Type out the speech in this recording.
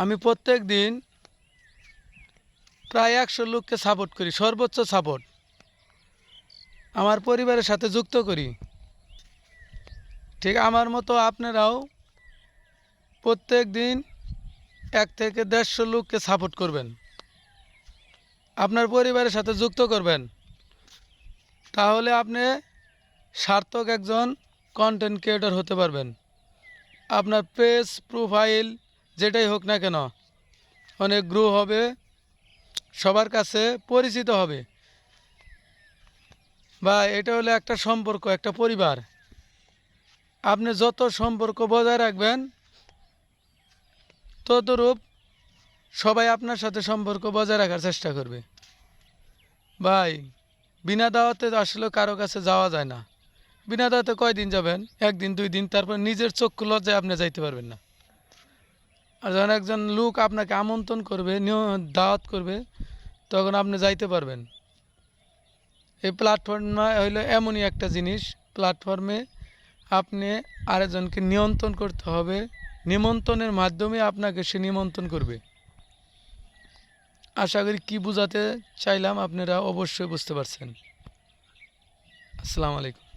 আমি প্রত্যেক দিন প্রায় 100 লোককে সাপোর্ট করি, সর্বোচ্চ সাপোর্ট আমার পরিবারের সাথে যুক্ত করি। ঠিক আমার মতো আপনারাও প্রত্যেক দিন 1 থেকে 150 লোককে সাপোর্ট করবেন, আপনার পরিবারের সাথে যুক্ত করবেন। তাহলে আপনি সার্থক একজন কন্টেন্ট ক্রিয়েটর হতে পারবেন। আপনার পেজ প্রোফাইল যেটাই হোক না কেন অনেক গ্রো হবে, সবার কাছে পরিচিত হবে। বা এটা হলো একটা সম্পর্ক, একটা পরিবার। আপনি যত সম্পর্ক বজায় রাখবেন ততরূপ সবাই আপনার সাথে সম্পর্ক বজায় রাখার চেষ্টা করবে। ভাই, বিনা দাওয়াতে আসলে কারো কাছে যাওয়া যায় না। বিনা দাওয়াতে কয়দিন যাবেন? 1 দিন 2 দিন, তারপর নিজের চক্ষু লজ্জায় আপনি যাইতে পারবেন না। আর যখন একজন লোক আপনাকে আমন্ত্রণ করবে, দাওয়াত করবে, তখন আপনি যাইতে পারবেন। এই প্ল্যাটফর্ম হইলো এমনই একটা জিনিস, প্ল্যাটফর্মে আপনি আরেকজনকে নিয়ন্ত্রণ করতে হবে, নিমন্ত্রণের মাধ্যমে আপনাকে সে নিমন্ত্রণ করবে। আশা করি কি বোঝাতে চাইলাম আপনারা অবশ্যই বুঝতে পারছেন। আসসালামু আলাইকুম।